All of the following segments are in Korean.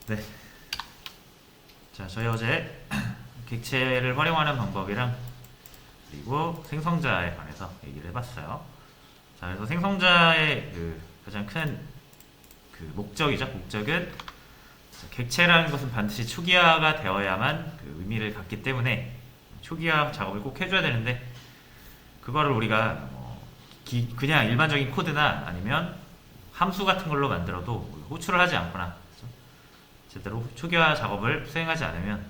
네. 자, 저희 어제 객체를 활용하는 방법이랑 그리고 생성자에 관해서 얘기를 해봤어요. 자, 그래서 생성자의 그 가장 큰 그 목적이죠. 목적은 객체라는 것은 반드시 초기화가 되어야만 그 의미를 갖기 때문에 초기화 작업을 꼭 해줘야 되는데 그거를 우리가 그냥 일반적인 코드나 아니면 함수 같은 걸로 만들어도 호출을 하지 않거나 제대로 초기화 작업을 수행하지 않으면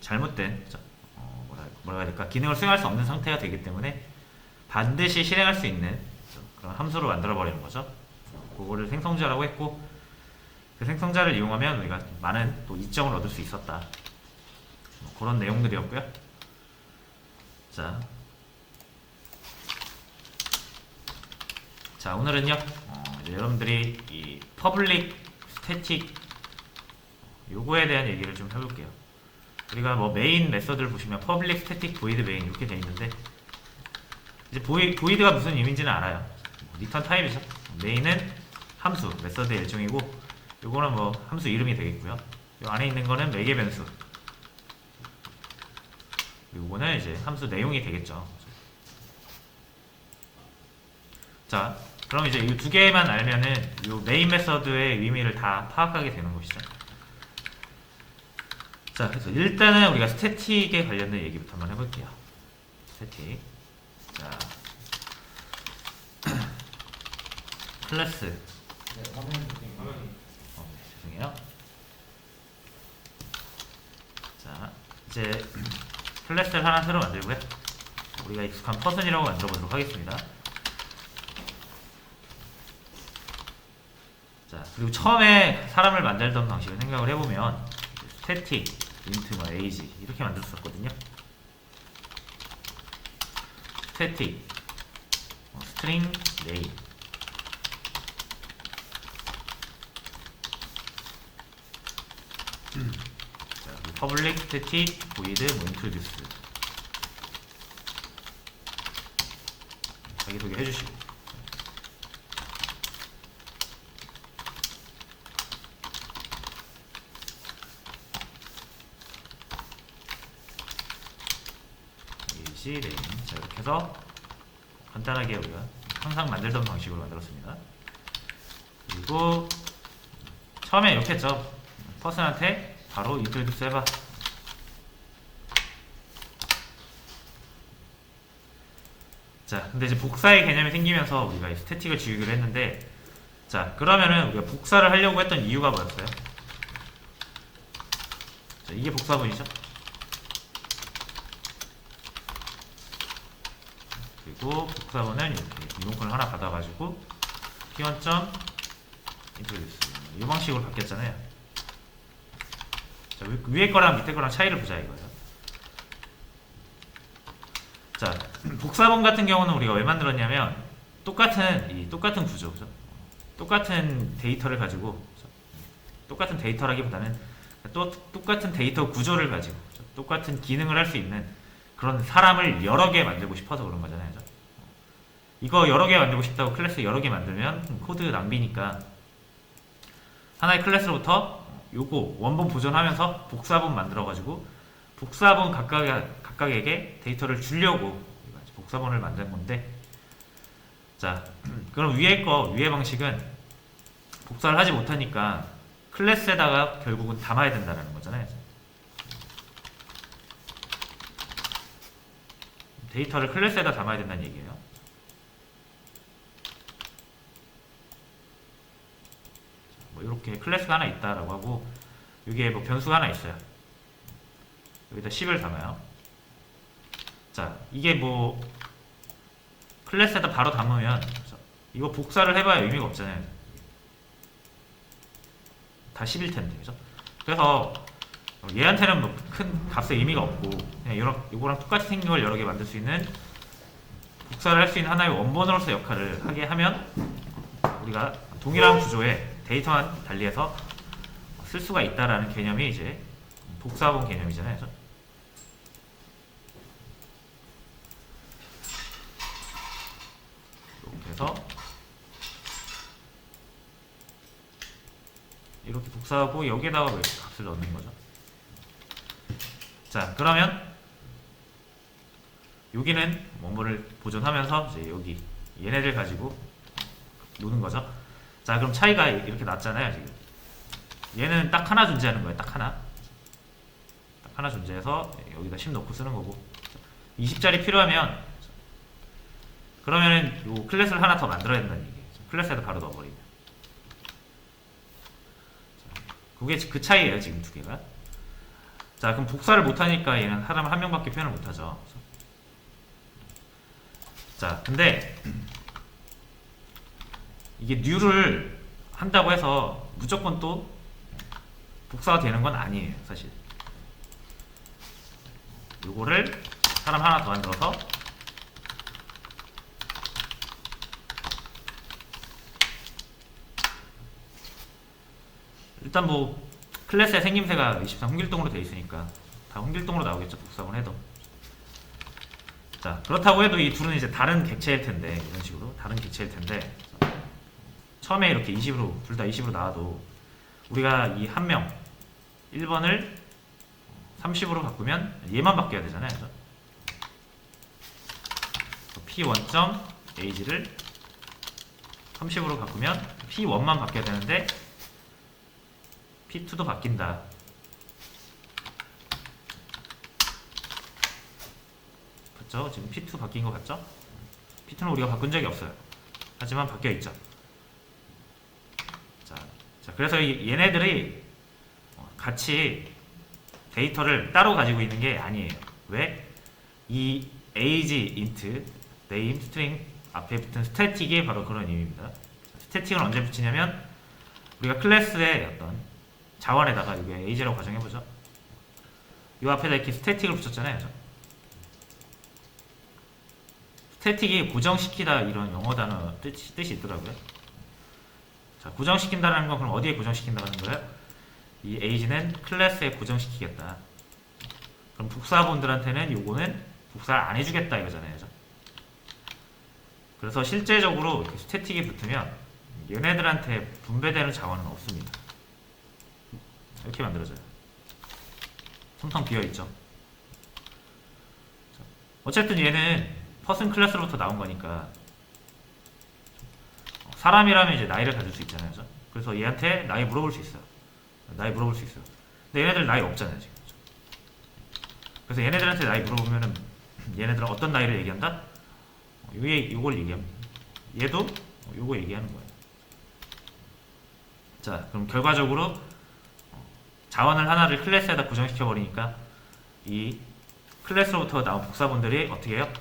잘못된 뭐라 해야 될까 기능을 수행할 수 없는 상태가 되기 때문에 반드시 실행할 수 있는 그런 함수로 만들어 버리는 거죠. 그거를 생성자라고 했고 그 생성자를 이용하면 우리가 많은 또 이점을 얻을 수 있었다. 그런 내용들이었고요. 자, 오늘은요 이제 여러분들이 이 퍼블릭 스태틱 요거에 대한 얘기를 좀 해볼게요. 우리가 뭐 메인 메서드를 보시면 퍼블릭 스태틱 보이드 메인 이렇게 돼 있는데 이제 보이드가 무슨 의미인지는 알아요. 리턴 타입이죠. 메인은 함수 메서드의 일종이고 요거는 뭐 함수 이름이 되겠고요. 요 안에 있는 거는 매개 변수. 요거는 이제 함수 내용이 되겠죠. 자, 그럼 이제 이 두 개만 알면은 요 메인 메서드의 의미를 다 파악하게 되는 것이죠. 자, 그래서 일단은 우리가 스태틱에 관련된 얘기부터 한번 해볼게요. 스태틱. 자, 클래스. 네, 화면이 죄송해요. 자, 이제 클래스를 하나 새로 만들고요. 우리가 익숙한 퍼슨이라고 만들어 보도록 하겠습니다. 자, 그리고 처음에 사람을 만들던 방식을 생각을 해보면 스태틱, 인트, 에이지 이렇게 만들었었거든요. 스태틱, 스트링, 네임. 자, public static void introduce 자기소개 해주시고 easy name. 자, 이렇게 해서 간단하게 우리가 항상 만들던 방식으로 만들었습니다. 그리고 처음에 이렇게 했죠. 퍼슨한테 바로 introduce 해봐. 자, 근데 이제 복사의 개념이 생기면서 우리가 스태틱을 지우기로 했는데, 자, 그러면은 우리가 복사를 하려고 했던 이유가 뭐였어요? 자, 이게 복사본이죠. 그리고 복사본은 이렇게 리모컨을 하나 받아가지고 p1. introduce 이 방식으로 바뀌었잖아요. 자, 위에 거랑 밑에 거랑 차이를 보자 이거예요. 자, 복사본 같은 경우는 우리가 왜 만들었냐면 똑같은 구조죠. 똑같은 데이터를 가지고 똑같은 데이터라기보다는 똑같은 데이터 구조를 가지고 똑같은 기능을 할 수 있는 그런 사람을 여러 개 만들고 싶어서 그런 거잖아요. 이거 여러 개 만들고 싶다고 클래스 여러 개 만들면 코드 낭비니까 하나의 클래스로부터 요거 원본 보존하면서 복사본 만들어가지고 복사본 각각에게 데이터를 주려고 복사본을 만든 건데, 자, 그럼 위에 방식은 복사를 하지 못하니까 클래스에다가 결국은 담아야 된다는 거잖아요. 데이터를 클래스에다 담아야 된다는 얘기예요. 뭐 이렇게 클래스가 하나 있다라고 하고 여기에 뭐 변수가 하나 있어요. 여기다 10을 담아요. 자, 이게 뭐 클래스에다 바로 담으면 이거 복사를 해봐야 의미가 없잖아요. 다 10일 텐데, 그죠? 그래서 얘한테는 뭐 큰 값의 의미가 없고 그냥 이거랑 똑같이 생긴 걸 여러 개 만들 수 있는 복사를 할 수 있는 하나의 원본으로서 역할을 하게 하면 우리가 동일한 구조의 데이터만 달리해서 쓸 수가 있다라는 개념이 이제 복사본 개념이잖아요. 그죠? 이렇게 해서 이렇게 복사하고 여기에다가 왜 값을 넣는 거죠? 자, 그러면 여기는 뭐뭐를 보존하면서 이제 여기 얘네들 가지고 노는 거죠. 자, 그럼 차이가 이렇게 났잖아요, 지금. 얘는 딱 하나 존재하는 거예요, 딱 하나. 딱 하나 존재해서 여기다 10 넣고 쓰는 거고. 20짜리 필요하면 그러면은 요 클래스를 하나 더 만들어야 된다는 얘기예요. 클래스에다 바로 넣어버리면. 그게 그 차이예요, 지금 두 개가. 자, 그럼 복사를 못하니까 얘는 사람 한 명밖에 표현을 못하죠. 자, 근데 이게 new를 한다고 해서 무조건 또 복사가 되는 건 아니에요, 사실. 요거를 사람 하나 더 만들어서 일단 뭐 클래스의 생김새가 23 홍길동으로 되어 있으니까 다 홍길동으로 나오겠죠, 복사만 해도. 자, 그렇다고 해도 이 둘은 이제 다른 객체일 텐데, 이런 식으로 다른 객체일 텐데, 처음에 이렇게 20으로 둘 다 20으로 나와도 우리가 이 한 명 1번을 30으로 바꾸면 얘만 바뀌어야 되잖아요, 그죠? p1.age를 30으로 바꾸면 p1만 바뀌어야 되는데 p2도 바뀐다. 맞죠? 지금 p2 바뀐 거 같죠? p2는 우리가 바꾼 적이 없어요. 하지만 바뀌어 있죠. 자, 그래서 얘네들이 같이 데이터를 따로 가지고 있는 게 아니에요. 왜? 이 age, int, name, string 앞에 붙은 스태틱이 바로 그런 의미입니다. 스태틱은 언제 붙이냐면 우리가 클래스의 어떤 자원에다가 여기 age라고 가정해보죠. 이 앞에다 이렇게 스태틱을 붙였잖아요. 스태틱이 고정시키다 이런 영어 단어 뜻이 있더라고요. 자, 고정시킨다는 건 그럼 어디에 고정시킨다는 거예요? 이 age는 클래스에 고정시키겠다. 그럼 복사본들한테는 요거는 복사를 안 해주겠다 이거잖아요. 그죠? 그래서 실제적으로 이렇게 스태틱이 붙으면 얘네들한테 분배되는 자원은 없습니다. 이렇게 만들어져요. 텅텅 비어있죠. 어쨌든 얘는 퍼슨 클래스로부터 나온 거니까 사람이라면 이제 나이를 가질 수 있잖아요. 그죠? 그래서 얘한테 나이 물어볼 수 있어요. 나이 물어볼 수 있어요. 근데 얘네들 나이 없잖아요, 지금. 그래서 얘네들한테 나이 물어보면은 얘네들은 어떤 나이를 얘기한다? 요걸 얘기합니다. 얘도 요거 얘기하는 거예요. 자, 그럼 결과적으로 자원을 하나를 클래스에다 고정시켜 버리니까 이 클래스로부터 나온 복사본들이 어떻게 해요?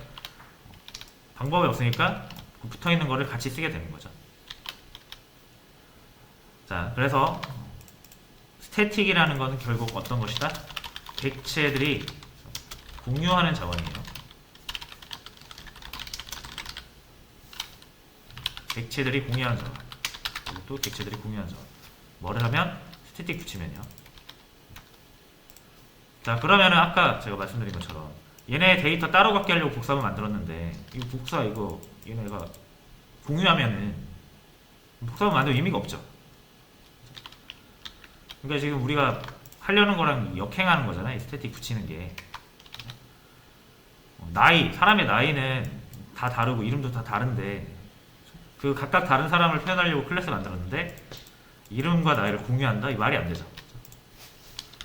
방법이 없으니까 붙어 있는 거를 같이 쓰게 되는 거죠. 자, 그래서 스태틱이라는 것은 결국 어떤 것이다? 객체들이 공유하는 자원이에요. 객체들이 공유하는 자원. 이것도 객체들이 공유하는 자원. 뭐를 하면? 스태틱 붙이면요. 자, 그러면은 아까 제가 말씀드린 것처럼 얘네 데이터 따로 갖게 하려고 복사본 만들었는데 이거 복사 이거 얘네가 공유하면은 복사본 만들 의미가 없죠. 그러니까 지금 우리가 하려는 거랑 역행하는 거잖아요. 이 스태틱 붙이는 게. 나이, 사람의 나이는 다 다르고 이름도 다 다른데 그 각각 다른 사람을 표현하려고 클래스 만들었는데 이름과 나이를 공유한다? 이 말이 안 되죠.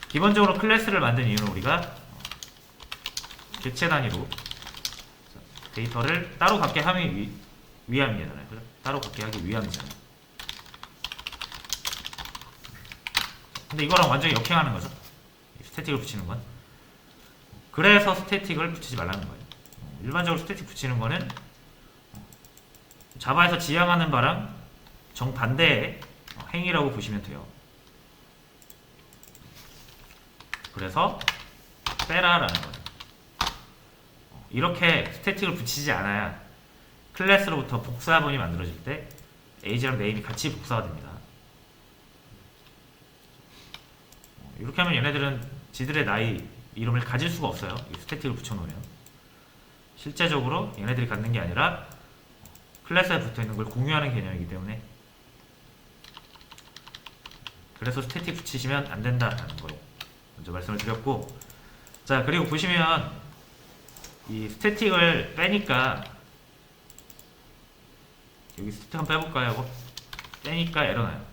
기본적으로 클래스를 만든 이유는 우리가 객체 단위로 데이터를 따로 갖게 하기 위함이잖아요. 그죠? 따로 갖게 하기 위함이잖아요. 근데 이거랑 완전히 역행하는 거죠. 스태틱을 붙이는 건. 그래서 스태틱을 붙이지 말라는 거예요. 일반적으로 스태틱 붙이는 거는 자바에서 지향하는 바랑 정반대의 행위라고 보시면 돼요. 그래서 빼라라는 거예요. 이렇게 스태틱을 붙이지 않아야 클래스로부터 복사본이 만들어질 때 age랑 name이 같이 복사가 됩니다. 이렇게 하면 얘네들은 지들의 나이 이름을 가질 수가 없어요. 스태틱을 붙여놓으면. 실제적으로 얘네들이 갖는 게 아니라 클래스에 붙어있는 걸 공유하는 개념이기 때문에 그래서 스태틱 붙이시면 안 된다라는 걸 먼저 말씀을 드렸고, 자 그리고 보시면 이 스태틱을 빼니까 여기 스태틱 한번 빼볼까요? 이거? 빼니까 에러 나요.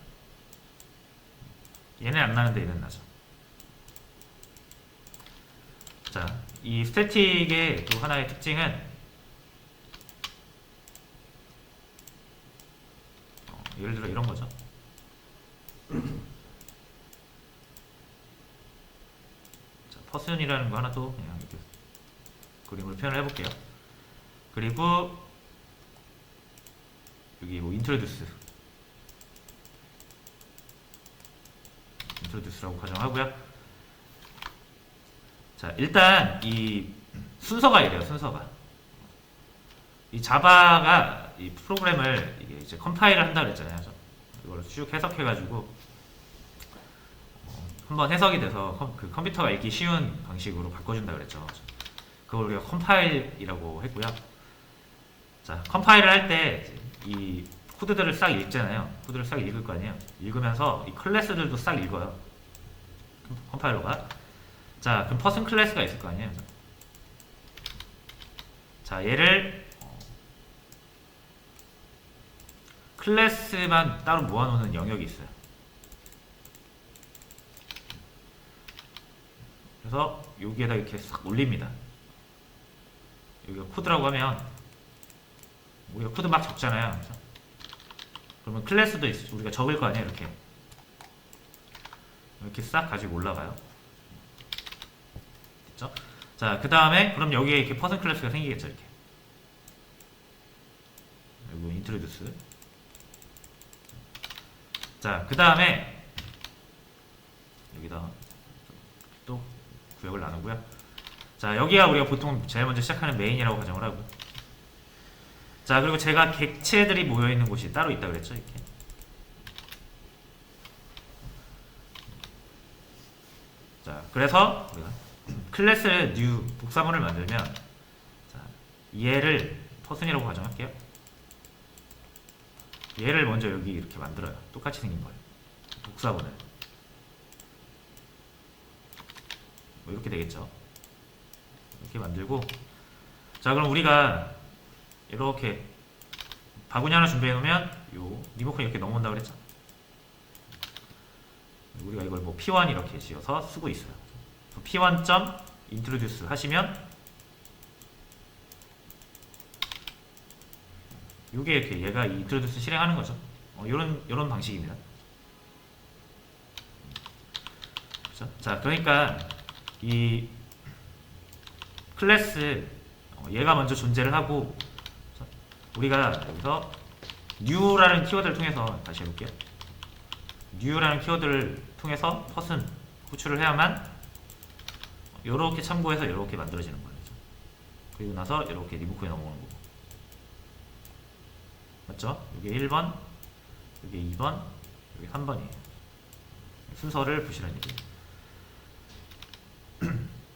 얘는 안 나는데 얘는 나죠. 자, 이 스태틱의 또 하나의 특징은 예를 들어 이런 거죠. 자, 퍼슨이라는 거 하나 또 그냥 이렇게 그림으로 표현을 해볼게요. 그리고 여기 뭐 인트로듀스라고 가정하고요. 자, 일단 이 순서가 이래요. 순서가 이 자바가 이 프로그램을 이게 이제 컴파일을 한다 그랬잖아요. 이걸 쭉 해석해가지고 한번 해석이 돼서 그 컴퓨터가 읽기 쉬운 방식으로 바꿔준다 그랬죠. 그걸 우리가 컴파일이라고 했고요. 자, 컴파일을 할 때 이 코드들을 싹 읽잖아요. 코드를 싹 읽을 거 아니에요. 읽으면서 이 클래스들도 싹 읽어요. 컴파일러가. 자, 그럼 퍼슨 클래스가 있을 거 아니에요. 자, 얘를 클래스만 따로 모아놓는 영역이 있어요. 그래서 여기에다 이렇게 싹 올립니다. 여기가 코드라고 하면 우리가 코드 막 적잖아요. 그래서 그러면 클래스도 우리가 적을 거 아니에요. 이렇게 싹 가지고 올라가요. 됐죠? 자, 그 다음에 그럼 여기에 이렇게 퍼슨 클래스가 생기겠죠. 이렇게 그리고 인트로듀스. 자, 그 다음에 여기다 또 구역을 나누고요. 자, 여기가 우리가 보통 제일 먼저 시작하는 메인이라고 가정을 하고, 자, 그리고 제가 객체들이 모여있는 곳이 따로 있다 그랬죠. 이렇게. 자, 그래서 우리가 클래스 new 복사본을 만들면, 자, 얘를 퍼슨이라고 가정할게요. 얘를 먼저 여기 이렇게 만들어요. 똑같이 생긴 거예요. 복사본을. 뭐 이렇게 되겠죠. 이렇게 만들고, 자, 그럼 우리가 이렇게 바구니 하나 준비해 놓으면 요 리모컨이 이렇게 넘어온다고 그랬죠. 우리가 이걸 뭐 p1 이렇게 지어서 쓰고 있어요. p1.introduce 하시면 요게 이렇게 얘가 introduce 실행하는 거죠. 요런 방식입니다. 그렇죠? 자, 그러니까 이 클래스 얘가 먼저 존재를 하고, 우리가 여기서 new라는 키워드를 통해서 다시 해볼게요. new라는 키워드를 통해서 퍼슨 호출을 해야만 이렇게 참고해서 이렇게 만들어지는 거예요. 그리고 나서 이렇게 리모컨에 넘어오는 거고, 맞죠? 이게 1번, 이게 2번, 이게 3번이에요. 순서를 보시라는 얘기예요.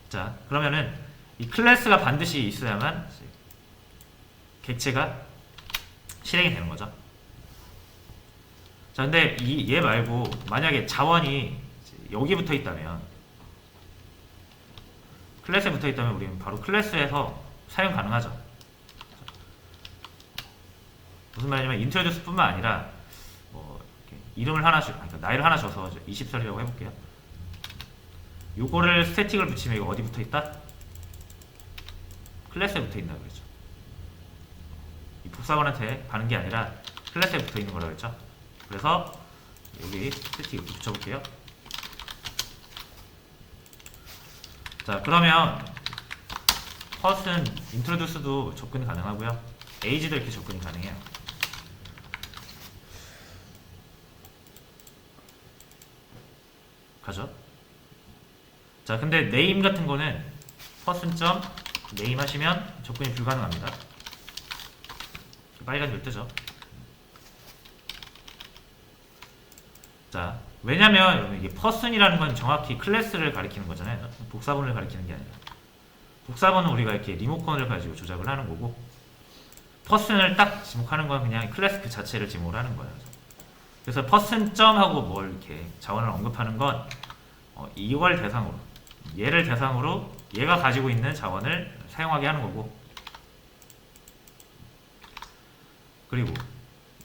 자, 그러면은 이 클래스가 반드시 있어야만 객체가 실행이 되는 거죠. 자, 근데 얘 말고 만약에 자원이 여기 붙어 있다면, 클래스에 붙어 있다면 우리는 바로 클래스에서 사용 가능하죠. 무슨 말이냐면 인트로듀스 뿐만 아니라 뭐 이름을 하나 그러니까 나이를 하나 줘서 20살이라고 해볼게요. 요거를 스태틱을 붙이면 이거 어디 붙어 있다? 클래스에 붙어 있다고 그랬죠. 이 복사본한테 가는 게 아니라 클래스에 붙어 있는 거라고 했죠. 그래서 여기 스태틱 이렇게 붙여볼게요. 자, 그러면 퍼슨 인트로듀스도 접근이 가능하고요. 에이지도 이렇게 접근이 가능해요. 가죠? 자, 근데 네임 같은 거는 퍼슨.점 네임 하시면 접근이 불가능합니다. 빨간불 뜨죠. 자, 왜냐면 여러분 이게 퍼슨이라는 건 정확히 클래스를 가리키는 거잖아요. 복사본을 가리키는 게 아니라. 복사본은 우리가 이렇게 리모컨을 가지고 조작을 하는 거고, 퍼슨을 딱 지목하는 건 그냥 클래스 그 자체를 지목을 하는 거예요. 그래서 퍼슨점하고 뭘 이렇게 자원을 언급하는 건 이걸 대상으로, 얘를 대상으로 얘가 가지고 있는 자원을 사용하게 하는 거고, 그리고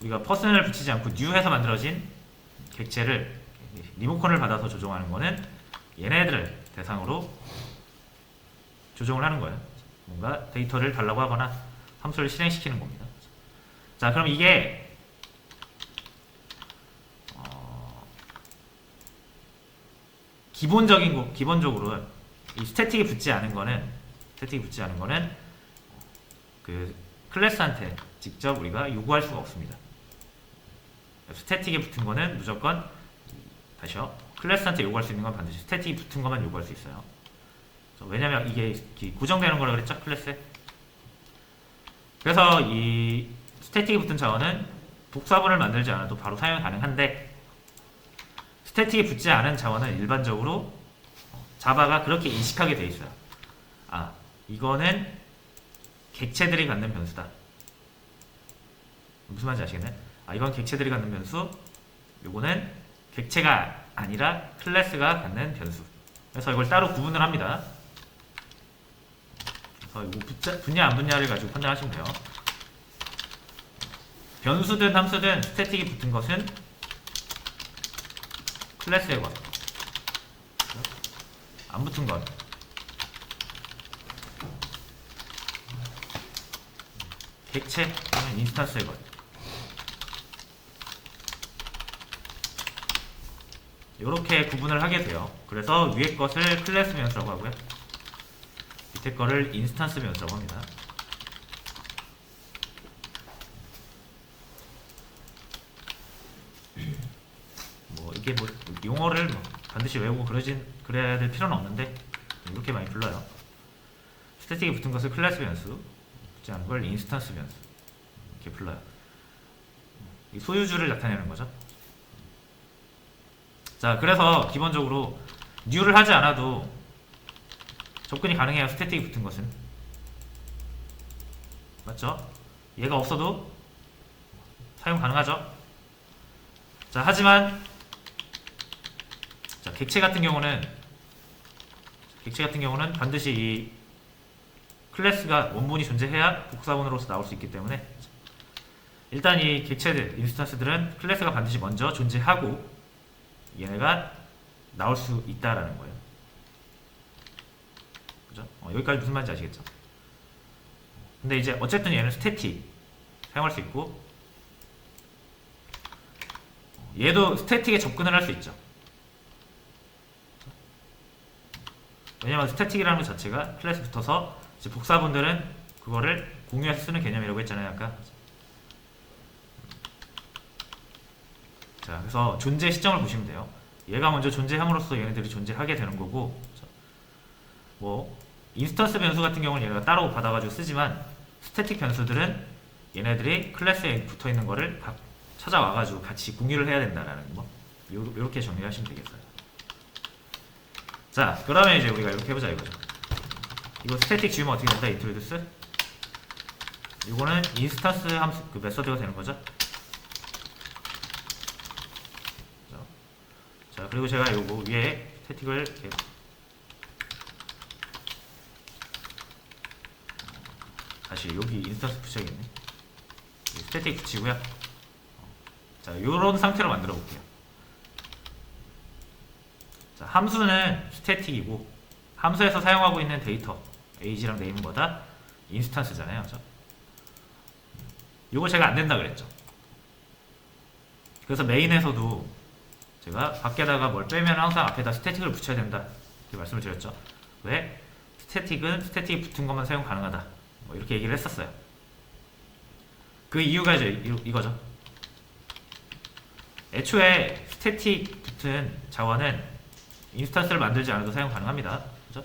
우리가 퍼슨을 붙이지 않고 뉴해서 만들어진 객체를 리모컨을 받아서 조종하는 거는 얘네들을 대상으로 조종을 하는 거예요. 뭔가 데이터를 달라고 하거나 함수를 실행시키는 겁니다. 자, 그럼 이게 기본적으로 이 스태틱이 붙지 않은 거는 그 클래스한테 직접 우리가 요구할 수가 없습니다. 스태틱에 붙은 거는 무조건, 다시요, 클래스한테 요구할 수 있는 건 반드시 스태틱이 붙은 것만 요구할 수 있어요. 왜냐면 이게 고정되는 거라 그랬죠, 클래스에. 그래서 이 스태틱이 붙은 자원은 복사본을 만들지 않아도 바로 사용이 가능한데, 스태틱이 붙지 않은 자원은 일반적으로 자바가 그렇게 인식하게 돼 있어요. 아, 이거는 객체들이 갖는 변수다. 무슨 말인지 아시겠네? 아, 이건 객체들이 갖는 변수, 요거는 객체가 아니라 클래스가 갖는 변수. 그래서 이걸 따로 구분을 합니다. 그래서 이거 분야 안 분야를 가지고 판단하시면 돼요. 변수든 함수든 스태틱이 붙은 것은 클래스의 것, 안 붙은 것 객체 또는 인스턴스의 것, 이렇게 구분을 하게 돼요. 그래서 위에 것을 클래스 변수라고 하고요, 밑에 거를 인스턴스 변수라고 합니다. 이게 용어를 반드시 외우고 그래야 될 필요는 없는데 이렇게 많이 불러요. 스태틱이 붙은 것을 클래스 변수, 붙지 않은 걸 인스턴스 변수, 이렇게 불러요. 이 소유주를 나타내는 거죠. 자, 그래서 기본적으로 뉴를 하지 않아도 접근이 가능해요. 스태틱이 붙은 것은, 맞죠? 얘가 없어도 사용 가능하죠. 자, 하지만 객체 같은 경우는 반드시 이 클래스가 원본이 존재해야 복사본으로서 나올 수 있기 때문에, 일단 이 객체들, 인스턴스들은 클래스가 반드시 먼저 존재하고 얘네가 나올 수 있다라는 거예요. 그죠? 여기까지 무슨 말인지 아시겠죠? 근데 이제 어쨌든 얘는 스태틱 사용할 수 있고, 얘도 스태틱에 접근을 할 수 있죠. 왜냐면 스태틱이라는 것 자체가 클래스 붙어서 이제 복사본들은 그거를 공유해서 쓰는 개념이라고 했잖아요, 아까. 자, 그래서 존재 시점을 보시면 돼요. 얘가 먼저 존재함으로써 얘네들이 존재하게 되는 거고, 인스턴스 변수 같은 경우는 얘네가 따로 받아가지고 쓰지만, 스태틱 변수들은 얘네들이 클래스에 붙어 있는 거를 찾아와가지고 같이 공유를 해야 된다라는 거, 이렇게 정리하시면 되겠어요. 자, 그러면 이제 우리가 이렇게 해보자 이거죠. 이거 스태틱 지우면 어떻게 된다? 인트로듀스. 이거는 인스턴스 함수, 그 메서드가 되는 거죠. 자, 그리고 제가 요거 위에 스태틱을 이렇게 다시 여기 인스턴스 붙여야겠네. 스태틱 붙이고요. 자, 요런 상태로 만들어 볼게요. 자, 함수는 스태틱이고, 함수에서 사용하고 있는 데이터 age랑 name은 뭐다? 인스턴스잖아요. 그죠? 요거 제가 안 된다 그랬죠. 그래서 메인에서도 제가 밖에다가 뭘 빼면 항상 앞에다 스태틱을 붙여야 된다 이렇게 말씀을 드렸죠. 왜? 스태틱은 스태틱이 붙은 것만 사용 가능하다, 이렇게 얘기를 했었어요. 그 이유가 이제 이거죠. 애초에 스태틱 붙은 자원은 인스턴스를 만들지 않아도 사용 가능합니다. 그죠?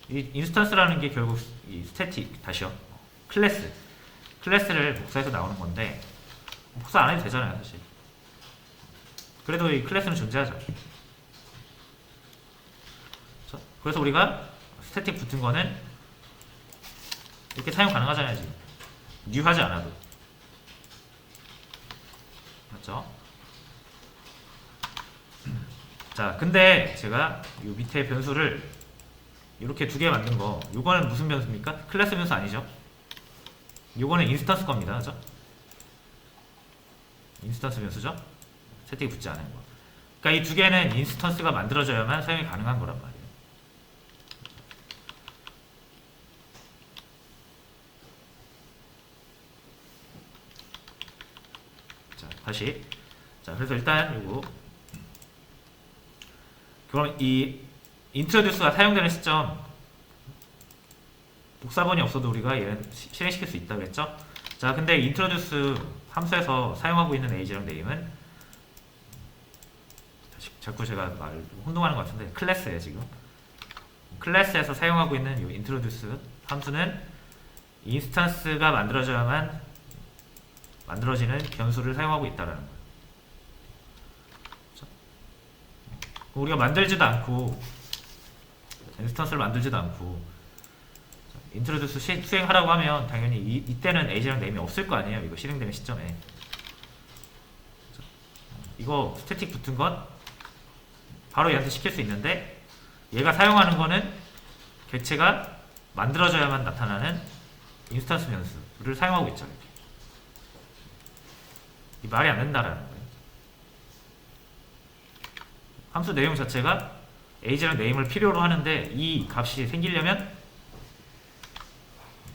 이 인스턴스라는 게 결국 이 스태틱, 다시요, 클래스를 복사해서 나오는 건데, 복사 안 해도 되잖아요, 사실. 그래도 이 클래스는 존재하죠. 그렇죠? 그래서 우리가 스태틱 붙은 거는 이렇게 사용 가능하잖아요, 지금. 뉴 하지 않아도. 맞죠? 자, 근데 제가 이 밑에 변수를 이렇게 두 개 만든 거, 요거는 무슨 변수입니까? 클래스 변수 아니죠? 요거는 인스턴스 겁니다. 그죠? 인스턴스 변수죠? 채팅이 붙지 않은 거. 그러니까 이 두 개는 인스턴스가 만들어져야만 사용이 가능한 거란 말이에요. 자, 다시. 자, 그래서 일단 요거. 그럼 이 인트로듀스가 사용되는 시점, 복사본이 없어도 우리가 얘를 실행시킬 수 있다고 했죠? 자, 근데 인트로듀스 함수에서 사용하고 있는 에이지랑 네임은, 자꾸 제가 말을 혼동하는 것 같은데, 클래스예요 지금. 클래스에서 사용하고 있는 이 인트로듀스 함수는 인스턴스가 만들어져야만 만들어지는 변수를 사용하고 있다라는 거예요. 그렇죠? 우리가 만들지도 않고, 인스턴스를 만들지도 않고, 인트로듀스 수행하라고 하면 당연히 이때는 에이지랑 네임이 없을 거 아니에요. 이거 실행되는 시점에. 그렇죠? 이거 스태틱 붙은 건 바로 얘한테 시킬 수 있는데, 얘가 사용하는 거는 객체가 만들어져야만 나타나는 인스턴스 변수를 사용하고 있죠. 이렇게. 이 말이 안 된다라는 거예요. 함수 내용 자체가 에이지랑 네임을 필요로 하는데, 이 값이 생기려면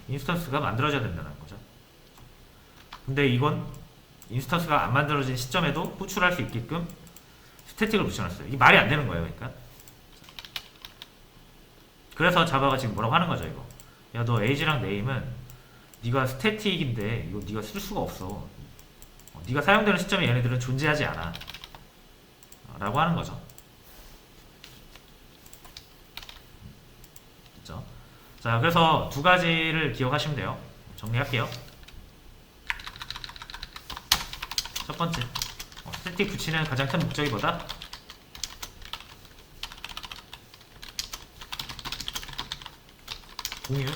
인스턴스가 만들어져야 된다는 거죠. 근데 이건 인스턴스가 안 만들어진 시점에도 호출할 수 있게끔 스태틱을 붙여놨어요. 이게 말이 안 되는 거예요. 그러니까. 그래서 자바가 지금 뭐라고 하는 거죠, 이거. 야, 너 에이지랑 네임은 네가 스태틱인데 이거 네가 쓸 수가 없어. 네가 사용되는 시점에 얘네들은 존재하지 않아. 라고 하는 거죠. 그렇죠? 자, 그래서 두 가지를 기억하시면 돼요. 정리할게요. 첫 번째, 스태틱 붙이는 가장 큰 목적이 뭐다? 공유.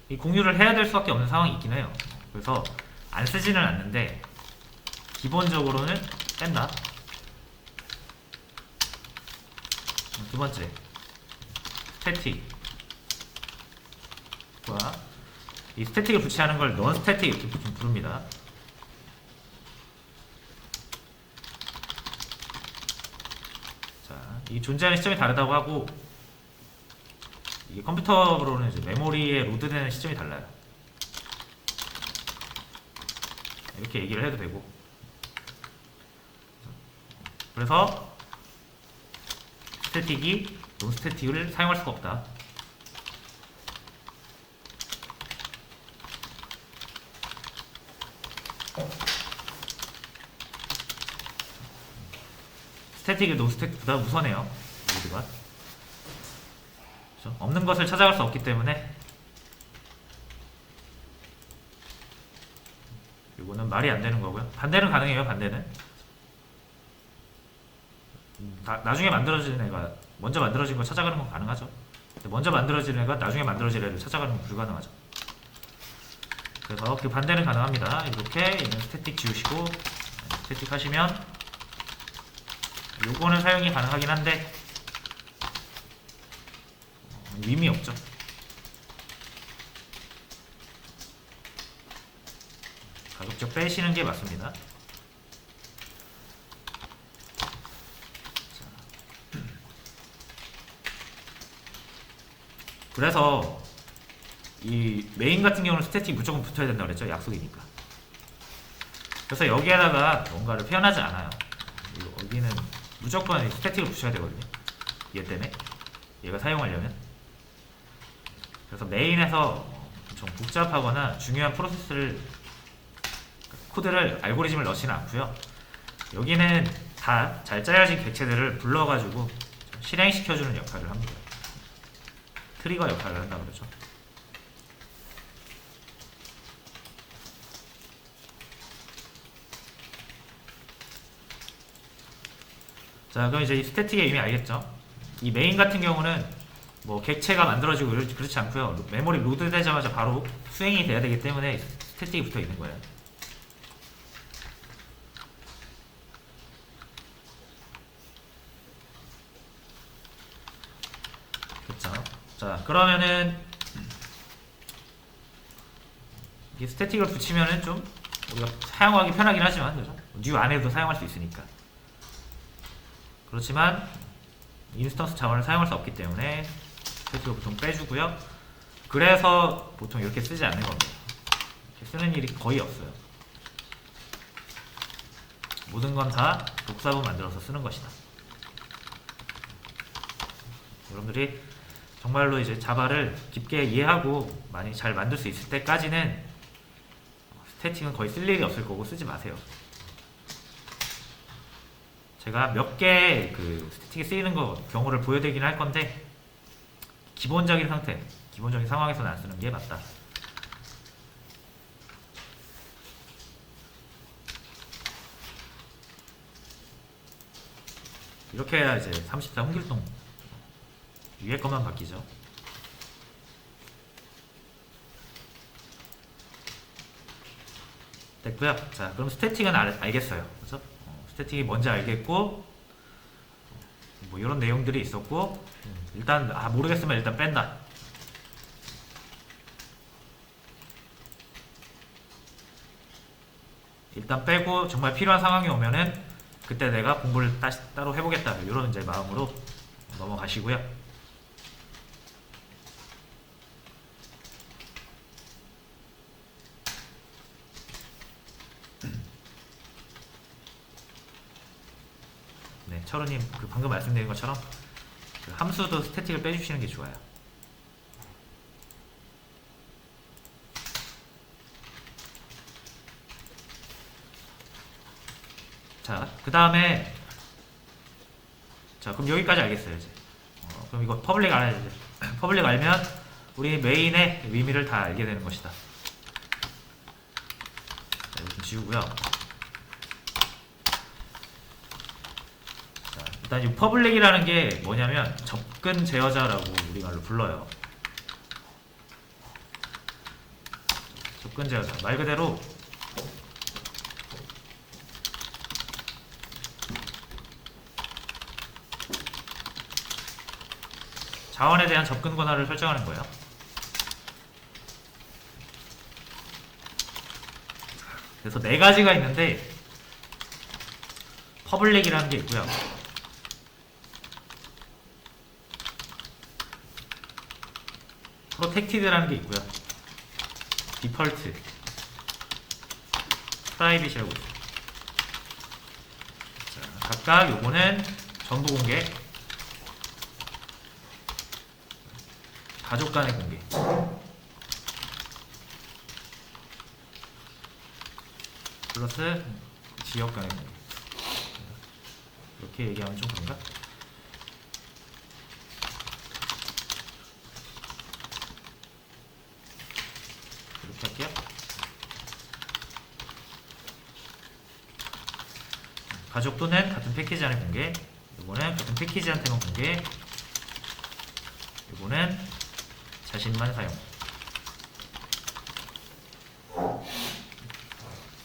이 공유를 해야 될 수밖에 없는 상황이 있긴 해요. 그래서 안 쓰지는 않는데 기본적으로는 뺀다. 두 번째, 스태틱과 이 스태틱을 붙이하는 걸 넌 스태틱 이렇게 부릅니다. 자, 이 존재하는 시점이 다르다고 하고, 이게 컴퓨터로는 이제 메모리에 로드되는 시점이 달라요. 이렇게 얘기를 해도 되고, 그래서 스태틱이 논스태틱을 사용할 수가 없다. 스태틱이 논스태틱보다 우선해요. 모두가. 그렇죠? 없는 것을 찾아갈 수 없기 때문에 이거는 말이 안 되는 거고요. 반대는 가능해요. 반대는 나중에 만들어지는 애가 먼저 만들어진 걸 찾아가는 건 가능하죠. 근데 먼저 만들어진 애가 나중에 만들어질 애를 찾아가는 건 불가능하죠. 그래서 그 반대는 가능합니다. 이렇게 얘는 스태틱 지우시고 스태틱 하시면 요거는 사용이 가능하긴 한데 의미 없죠. 가급적 빼시는 게 맞습니다. 그래서 이 메인 같은 경우는 스태틱 무조건 붙어야 된다고 그랬죠. 약속이니까. 그래서 여기에다가 뭔가를 표현하지 않아요. 여기는 무조건 스태틱을 붙여야 되거든요. 얘 때문에. 얘가 사용하려면. 그래서 메인에서 좀 복잡하거나 중요한 프로세스를, 코드를, 알고리즘을 넣지는 않고요. 여기는 다 잘 짜여진 객체들을 불러가지고 실행시켜주는 역할을 합니다. 트리거 역할을 한다고 그러죠. 자, 그럼 이제 이 스태틱의 의미 알겠죠? 이 메인 같은 경우는 뭐 객체가 만들어지고 그렇지 않고요. 메모리 로드 되자마자 바로 수행이 돼야 되기 때문에 스태틱이 붙어 있는 거예요. 그쵸. 자, 그러면은 이 스태틱을 붙이면은 좀 우리가 사용하기 편하긴 하지만, 그죠? 뉴 안에도 사용할 수 있으니까. 그렇지만 인스턴스 자원을 사용할 수 없기 때문에 스태틱을 보통 빼주고요. 그래서 보통 이렇게 쓰지 않는 겁니다. 이렇게 쓰는 일이 거의 없어요. 모든 건 다 복사본 만들어서 쓰는 것이다. 여러분들이 정말로 이제 자바를 깊게 이해하고 많이 잘 만들 수 있을 때까지는 스태틱은 거의 쓸 일이 없을 거고 쓰지 마세요. 제가 몇 개 그 스태틱이 쓰이는 경우를 보여드리긴 할 건데, 기본적인 상태, 기본적인 상황에서는 안 쓰는 게 맞다. 이렇게 해야 이제 34 홍길동 위에 것만 바뀌죠. 됐고요. 자, 그럼 스태틱은 알겠어요. 그래서 스태틱이 뭔지 알겠고, 뭐 이런 내용들이 있었고, 일단 모르겠으면 일단 뺀다. 일단 빼고 정말 필요한 상황이 오면은 그때 내가 공부를 다시 따로 해보겠다, 이런 이제 마음으로 넘어가시고요. 네, 철우님 그 방금 말씀드린 것처럼 그 함수도 스태틱을 빼주시는 게 좋아요. 자, 그 다음에, 자, 그럼 여기까지 알겠어요, 이제. 그럼 이거 퍼블릭 알아야 돼. 퍼블릭 알면 우리 메인의 의미를 다 알게 되는 것이다. 자, 이거 좀 지우고요. 자, 일단 이 퍼블릭이라는 게 뭐냐면 접근 제어자라고 우리 말로 불러요. 접근 제어자. 말 그대로 자원에 대한 접근 권한을 설정하는 거예요. 그래서 네 가지가 있는데, 퍼블릭이라는 게 있고요. 프로텍티드라는 게 있고요. 디펄트, 프라이빗이라고 있어요. 자, 각각 요거는 전부 공개, 가족 간의 공개, 플러스 지역 간의 공개. 이렇게 얘기하면 좀 그런가? 이렇게 할게요. 가족 또는 같은 패키지 안의 공개, 이거는 같은 패키지한테만 공개, 이거는 자신만 사용.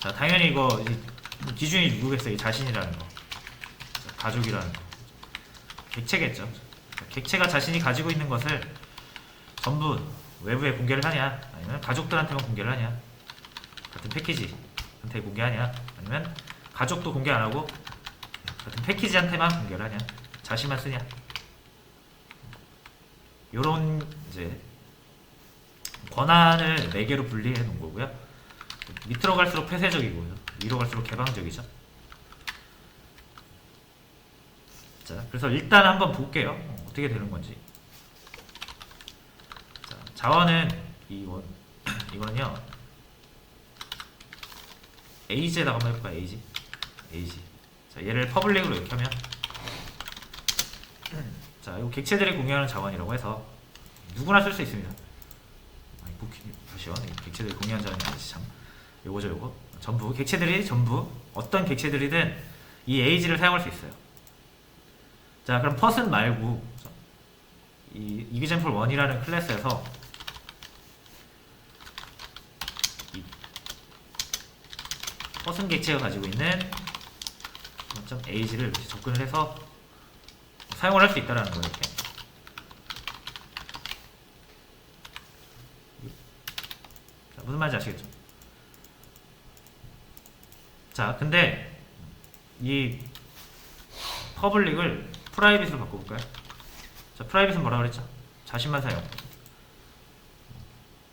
자, 당연히 이거 기준이 누구겠어요? 이 자신이라는 거, 가족이라는 거, 객체겠죠. 객체가 자신이 가지고 있는 것을 전부 외부에 공개를 하냐, 아니면 가족들한테만 공개를 하냐, 같은 패키지한테 공개하냐, 아니면 가족도 공개 안 하고 같은 패키지한테만 공개를 하냐, 자신만 쓰냐, 요런 이제 권한을 4개로 분리해 놓은 거고요. 밑으로 갈수록 폐쇄적이고요, 위로 갈수록 개방적이죠. 자, 그래서 일단 한번 볼게요. 어떻게 되는 건지. 자, 자원은 이거는요, AG에다가 한번 해볼까요? AG. 자, 얘를 퍼블릭으로 이렇게 하면, 자, 이거 객체들이 공유하는 자원이라고 해서 누구나 쓸 수 있습니다. 다시요. 객체들이 공유하는 자원이 아니지 참. 요거 전부 객체들이 전부 어떤 객체들이든 이 AG를 사용할 수 있어요. 자, 그럼 퍼슨 말고 이 example 1이라는 클래스에서 이 퍼슨 객체가 가지고 있는 .ag를 이렇게 접근을 해서 사용을 할 수 있다라는 거예요. 이렇게. 무슨 말인지 아시겠죠? 자, 근데 이 퍼블릭을 프라이빗으로 바꿔볼까요? 자, 프라이빗은 뭐라 그랬죠? 자신만 사용.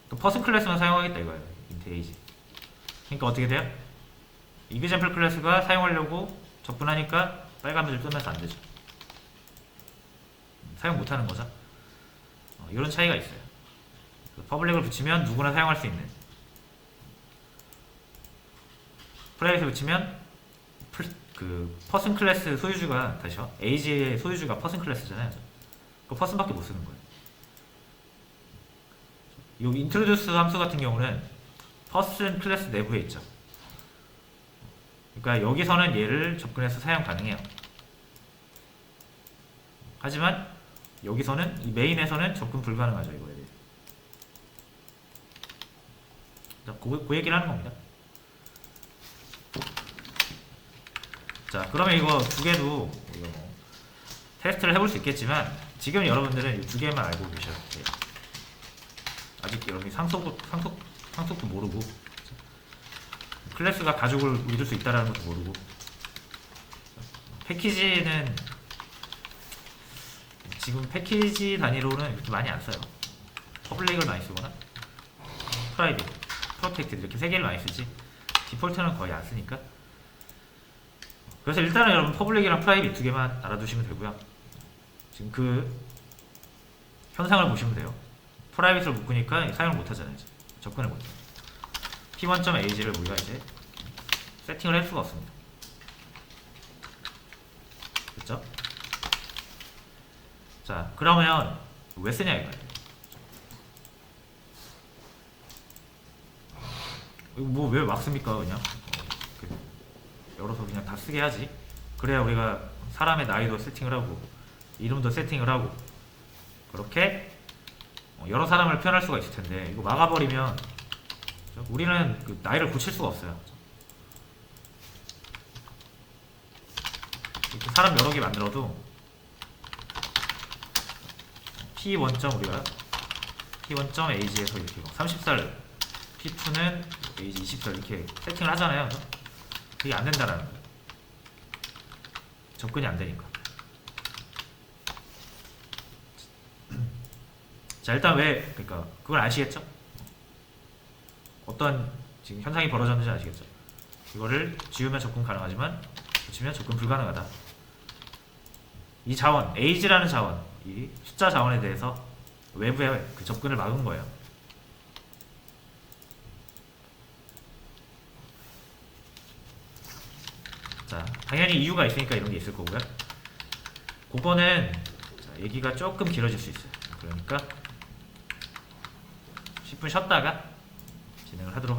또 퍼슨 클래스만 사용하겠다 이거예요. int age. 그러니까 어떻게 돼요? example 클래스가 사용하려고 접근하니까 빨간 빛을 뜨면서 안 되죠. 사용 못하는 거죠. 이런 차이가 있어요. 퍼블릭을 붙이면 누구나 사용할 수 있는, 프라이빗을 붙이면 그 퍼슨 클래스 소유주가 다시요. age의 소유주가 퍼슨 클래스잖아요. 그 퍼슨밖에 못 쓰는 거예요. 이 introduce 함수 같은 경우는 퍼슨 클래스 내부에 있죠. 그러니까 여기서는 얘를 접근해서 사용 가능해요. 하지만 여기서는 이 메인에서는 접근 불가능하죠. 이거에 대해. 그 얘기를 하는 겁니다. 자, 그러면 이거 두 개도 테스트를 해볼 수 있겠지만 지금 여러분들은 이 두 개만 알고 계셔야 돼요. 아직 여러분이 상속도 모르고 클래스가 가족을 믿을 수 있다는 것도 모르고 패키지는 지금 패키지 단위로는 이렇게 많이 안 써요. 퍼블릭을 많이 쓰거나 프라이빗, 프로텍트 이렇게 세 개를 많이 쓰지 디폴트는 거의 안 쓰니까. 그래서 일단은 여러분 퍼블릭이랑 프라이빗 두 개만 알아두시면 되고요. 지금 그 현상을 보시면 돼요. 프라이빗을 묶으니까 사용을 못하잖아요. 이제. 접근을 못해요. p1.age를 우리가 이제 세팅을 할 수가 없습니다. 그렇죠? 자, 그러면 왜 쓰냐 이거예요. 뭐 왜 막 씁니까 그냥? 열어서 그냥 다 쓰게 하지. 그래야 우리가 사람의 나이도 세팅을 하고 이름도 세팅을 하고 그렇게 여러 사람을 표현할 수가 있을 텐데 이거 막아버리면 우리는 그 나이를 고칠 수가 없어요. 이렇게 사람 여러 개 만들어도 p1. 우리가 p1.age에서 이렇게 30살, p2는 age 20살 이렇게 세팅을 하잖아요. 그게 안 된다라는 거예요. 접근이 안 되니까. 자, 일단 왜, 그러니까 그걸 아시겠죠? 어떤 지금 현상이 벌어졌는지 아시겠죠? 이거를 지우면 접근 가능하지만 붙이면 접근 불가능하다. 이 자원, age라는 자원, 이 숫자 자원에 대해서 외부의 그 접근을 막은 거예요. 자, 당연히 이유가 있으니까 이런 게 있을 거고요. 그거는 자, 얘기가 조금 길어질 수 있어요. 그러니까 10분 쉬었다가 진행을 하도록 하겠습니다.